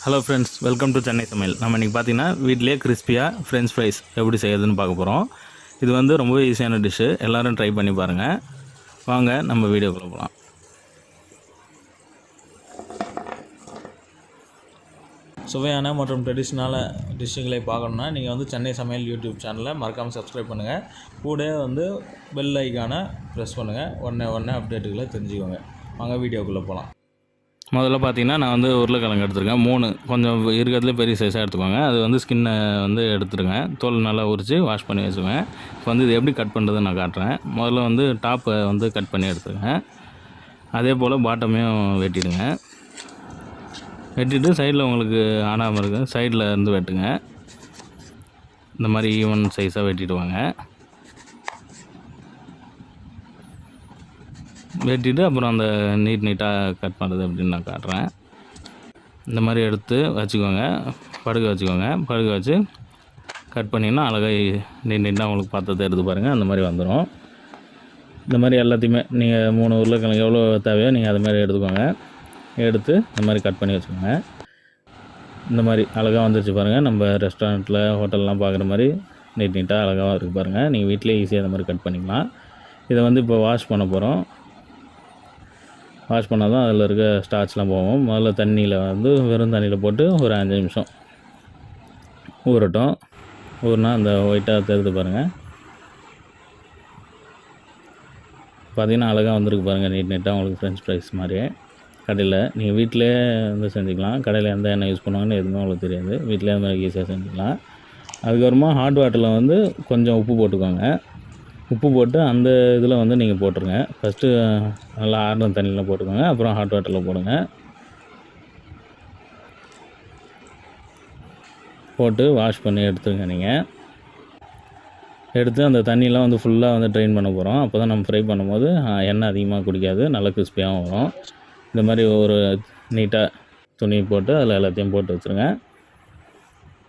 Hello friends, welcome to Chennai சமையல். நம்ம இன்றைக்கி பார்த்தீங்கன்னா வீட்டிலே கிறிஸ்பியாக ஃப்ரெஞ்ச் ஃப்ரைஸ் எப்படி செய்யறதுன்னு பார்க்க போகிறோம். இது வந்து ரொம்பவே ஈஸியான டிஷ்ஷு, எல்லோரும் ட்ரை பண்ணி பாருங்கள். வாங்க நம்ம வீடியோக்குள்ளே போகலாம். சுவையான மற்றும் ட்ரெடிஷ்னலான டிஷ்ஷுகளை பார்க்கணுன்னா நீங்கள் வந்து சென்னை சமையல் யூடியூப் சேனலை மறக்காமல் சப்ஸ்கிரைப் பண்ணுங்கள். கூட வந்து பெல் ஐக்கானை ப்ரெஸ் பண்ணுங்கள். உடனே அப்டேட்டுகளை தெரிஞ்சுக்கோங்க. வாங்க வீடியோக்குள்ளே போகலாம். முதல்ல பார்த்தீங்கன்னா நான் வந்து உருளைக்கிழங்கு எடுத்துருக்கேன். 3 கொஞ்சம் இருக்கிறதுலே பெரிய சைஸாக எடுத்துக்கோங்க. அது வந்து ஸ்கின்னை வந்து எடுத்துருங்க. தோல் நல்லா உரித்து வாஷ் பண்ணி வச்சுக்கோங்க. இப்போ வந்து இது எப்படி கட் பண்ணுறதுன்னு நான் காட்டுறேன். முதல்ல வந்து டாப்பை வந்து கட் பண்ணி எடுத்துக்கோங்க. அதே போல் பாட்டமையும் வெட்டிடுங்க. வெட்டிட்டு சைடில் உங்களுக்கு ஆடாமல் இருக்கு சைடில் இருந்து வெட்டுங்க. இந்த மாதிரி ஈவன் சைஸாக வெட்டிடுவாங்க. வெட்டிட்டு அப்புறம் அந்த நீட்டாக கட் பண்ணுறது அப்படின்னு நான் காட்டுறேன். இந்த மாதிரி எடுத்து வச்சுக்கோங்க, படுக்க வச்சு கட் பண்ணிங்கன்னா அழகாக நீட்டாக உங்களுக்கு பார்த்ததை எடுத்து பாருங்கள். அந்த மாதிரி வந்துடும். இந்த மாதிரி எல்லாத்தையுமே நீங்கள் 3 உருளைக்கிழங்கு எவ்வளோ தேவையோ நீங்கள் அது மாதிரி எடுத்துக்கோங்க. எடுத்து இந்த மாதிரி கட் பண்ணி வச்சுக்கோங்க. இந்த மாதிரி அழகாக வந்துருச்சு பாருங்கள். நம்ம ரெஸ்டாரண்ட்டில் ஹோட்டல்லாம் பார்க்குற மாதிரி நீட்டாக அழகாக இருக்குது பாருங்கள். நீங்கள் வீட்டிலே ஈஸியாக இந்த மாதிரி கட் பண்ணிக்கலாம். இதை வந்து இப்போ வாஷ் பண்ண போகிறோம். வாஷ் பண்ணால் தான் அதில் இருக்க ஸ்டார்ச்லாம் போகும். முதல்ல தண்ணியில் வந்து வெறும் தண்ணியில் போட்டு ஒரு 5 நிமிஷம் ஊறட்டும். ஊறினா அந்த ஒயிட்டாக தெரிந்து பாருங்கள். பார்த்திங்கன்னா அழகாக வந்துருக்கு பாருங்கள். நீட்டாக உங்களுக்கு ஃப்ரெஞ்ச் ஃப்ரைஸ் மாதிரியே. கடையில் நீங்கள் வீட்டிலே வந்து செஞ்சுக்கலாம். கடையில் எந்த எண்ணெய் யூஸ் பண்ணுவாங்கன்னு எதுவுமே உங்களுக்கு தெரியாது. வீட்டிலே அந்த மாதிரி ஈஸியாக செஞ்சுக்கலாம். அதுக்கப்புறமா ஹாட் வாட்டரில் வந்து கொஞ்சம் உப்பு போட்டுக்கோங்க. உப்பு போட்டு அந்த இதில் வந்து நீங்கள் போட்டுருங்க. ஃபஸ்ட்டு நல்லா ஆறுன தண்ணியில் போட்டுக்கோங்க. அப்புறம் ஹாட் வாட்டரில் போடுங்க. போட்டு வாஷ் பண்ணி எடுத்துருங்க. நீங்கள் எடுத்து அந்த தண்ணியெலாம் வந்து ஃபுல்லாக வந்து ட்ரெயின் பண்ண போகிறோம். அப்போ தான் நம்ம ஃப்ரை பண்ணும்போது எண்ணெய் அதிகமாக குடிக்காது, நல்லா கிறிஸ்பியாகவும் வரும். இந்த மாதிரி ஒரு நீட்டாக துணி போட்டு அதில் எல்லாத்தையும் போட்டு வச்சுருங்க.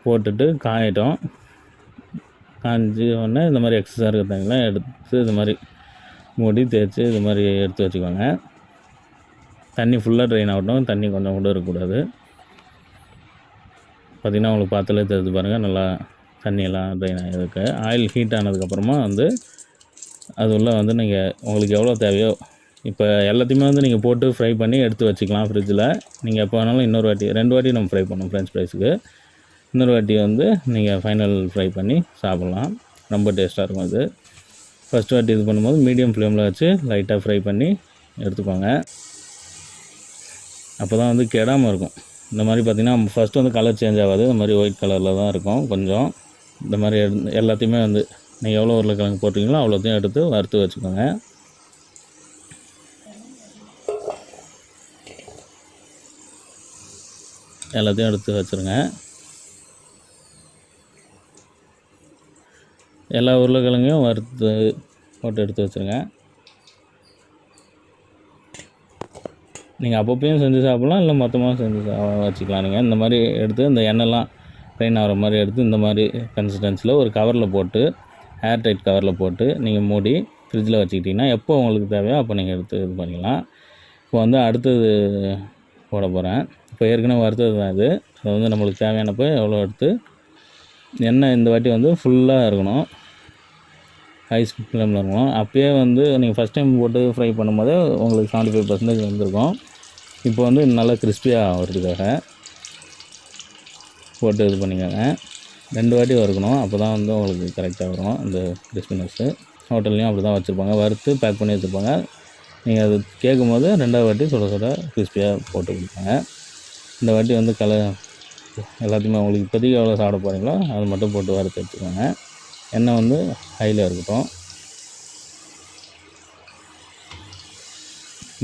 போட்டுட்டு காயட்டும். காஞ்சி உடனே இந்த மாதிரி எக்ஸஸாக இருக்கிற தண்ணிலாம் எடுத்து இது மாதிரி மூடி தேய்ச்சி இது மாதிரி எடுத்து வச்சுக்கோங்க. தண்ணி ஃபுல்லாக ட்ரெயின் ஆகட்டும். தண்ணி கொஞ்சம் கூட இருக்கக்கூடாது. பார்த்திங்கன்னா உங்களுக்கு பார்த்தாலே தெரிஞ்சு பாருங்கள். நல்லா தண்ணியெல்லாம் ட்ரெயின் ஆகிருக்கு. ஆயில் ஹீட் ஆனதுக்கப்புறமா வந்து அது உள்ள வந்து நீங்கள் உங்களுக்கு எவ்வளோ தேவையோ இப்போ எல்லாத்தையுமே வந்து நீங்கள் போட்டு ஃப்ரை பண்ணி எடுத்து வச்சுக்கலாம் ஃப்ரிட்ஜில். நீங்கள் எப்போ வேணாலும் இன்னொரு வாட்டி 2 வாட்டி நம்ம ஃப்ரை பண்ணோம் ஃப்ரெஞ்ச் ஃப்ரைஸுக்கு. இன்னொரு வாட்டி வந்து நீங்கள் ஃபைனல் ஃப்ரை பண்ணி சாப்பிட்லாம். ரொம்ப டேஸ்ட்டாக இருக்கும் அது. ஃபஸ்ட் வாட்டி இது பண்ணும்போது மீடியம் ஃப்ளேமில் வச்சு லைட்டாக ஃப்ரை பண்ணி எடுத்துக்கோங்க. அப்போ தான் வந்து கெடாமல் இருக்கும். இந்த மாதிரி பார்த்திங்கன்னா ஃபஸ்ட்டு வந்து கலர் சேஞ்ச் ஆகாது. இந்த மாதிரி ஒயிட் கலரில் தான் இருக்கும் கொஞ்சம். இந்த மாதிரி எல்லாத்தையுமே வந்து நீங்கள் எவ்வளோ உருளைக்கிழங்கு போட்டிங்களோ அவ்வளோத்தையும் எடுத்து வறுத்து வச்சுக்கோங்க. எல்லாத்தையும் எடுத்து வச்சுருங்க. எல்லா உருளைக்கிழங்கையும் வறுத்து போட்டு எடுத்து வச்சுருங்க. நீங்கள் அப்பப்பையும் செஞ்சு சாப்பிட்லாம், இல்லை மொத்தமாக செஞ்சு வச்சுக்கலாம். நீங்கள் இந்த மாதிரி எடுத்து இந்த எண்ணெய்லாம் ட்ரெயின் ஆகிற மாதிரி எடுத்து இந்த மாதிரி கன்சிஸ்டன்சியில் ஒரு கவரில் போட்டு ஏர் டைட் கவரில் போட்டு நீங்கள் மூடி ஃப்ரிட்ஜில் வச்சுக்கிட்டிங்கன்னா எப்போ உங்களுக்கு தேவையோ அப்போ நீங்கள் எடுத்து இது பண்ணிக்கலாம். இப்போ வந்து அடுத்தது போட போகிறேன். இப்போ ஏற்கனவே வறுத்தது தான் இது. அது வந்து நம்மளுக்கு தேவையானப்போ எவ்வளோ எடுத்து எண்ணெய் இந்த வாட்டி வந்து ஃபுல்லாக இருக்கணும். ஹை ஃப்ளேமில் இருக்கணும். அப்போயே வந்து நீங்கள் ஃபஸ்ட் டைம் போட்டு ஃப்ரை பண்ணும்போது உங்களுக்கு 75% வந்திருக்கும். இப்போ வந்து நல்லா கிறிஸ்பியாக ஆகிறதுக்காக போட்டு இது பண்ணிக்கோங்க. 2 வாட்டி வறுக்கணும். அப்போ தான் வந்து உங்களுக்கு கரெக்டாக வரும் இந்த கிறிஸ்பினஸ்ஸு. ஹோட்டல்லையும் அப்படி தான் வச்சுருப்பாங்க. வறுத்து பேக் பண்ணி வச்சுருப்பாங்க. நீங்கள் அது கேட்கும்போது 2வது வாட்டி சுட கிறிஸ்பியாக போட்டு கொடுப்பாங்க. இந்த வாட்டி வந்து எல்லாத்தையுமே உங்களுக்கு இப்போதைக்கு எவ்வளோ சாப்பிட போகிறீங்களோ அது மட்டும் போட்டு வறுத்து எடுத்துக்கோங்க. எண்ணெய் வந்து ஹையில் இருக்கட்டும்.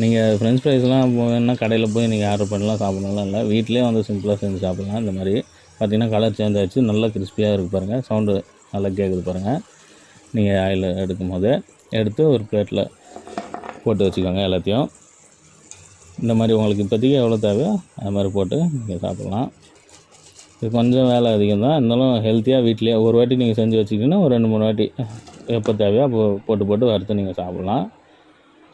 நீங்கள் ஃப்ரெஞ்ச் ஃப்ரைஸ்லாம் வேணுன்னா கடையில் போய் நீங்கள் ஆர்டர் பண்ணலாம், சாப்பிட்ணுலாம் இல்லை. வீட்டிலே வந்து சிம்பிளாக செஞ்சு சாப்பிட்லாம். இந்த மாதிரி பார்த்திங்கன்னா கலர் சேஞ்ச் ஆகிடுச்சு. நல்லா கிறிஸ்பியாக இருக்குது பாருங்கள். சவுண்டு நல்லா கேட்குது பாருங்கள். நீங்கள் ஆயில் எடுக்கும் போது எடுத்து ஒரு பிளேட்டில் போட்டு வச்சுக்கோங்க எல்லாத்தையும். இந்த மாதிரி உங்களுக்கு இப்போதைக்கு எவ்வளோ தேவையோ அது மாதிரி போட்டு நீங்கள் சாப்பிட்லாம். இது கொஞ்சம் வேலை அதிகம் தான், இருந்தாலும் ஹெல்த்தியாக வீட்டிலேயே ஒரு வாட்டி நீங்கள் செஞ்சு வச்சுக்கிட்டிங்கன்னா ஒரு 2-3 வாட்டி எப்போ தேவையோ அப்போ போட்டு வறுத்து நீங்கள் சாப்பிட்லாம்.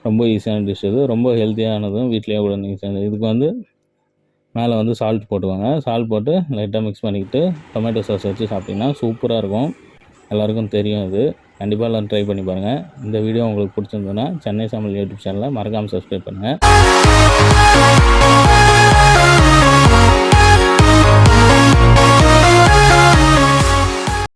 ரொம்ப ஈஸியான டிஷ் இது. ரொம்ப ஹெல்த்தியானதும் வீட்டிலேயே கூட நீங்கள் செஞ்சு இதுக்கு வந்து மேலே வந்து சால்ட் போட்டுக்கோங்க. சால்ட் போட்டு லைட்டாக மிக்ஸ் பண்ணிக்கிட்டு டொமேட்டோ சாஸ் வச்சு சாப்பிட்டிங்கன்னா சூப்பராக இருக்கும். எல்லாருக்கும் தெரியும் இது. கண்டிப்பாக எல்லோரும் ட்ரை பண்ணி பாருங்கள். இந்த வீடியோ உங்களுக்கு பிடிச்சிருந்ததுன்னா சென்னை சமையல் யூடியூப் சேனலை மறக்காமல் சப்ஸ்கிரைப் பண்ணுங்கள்.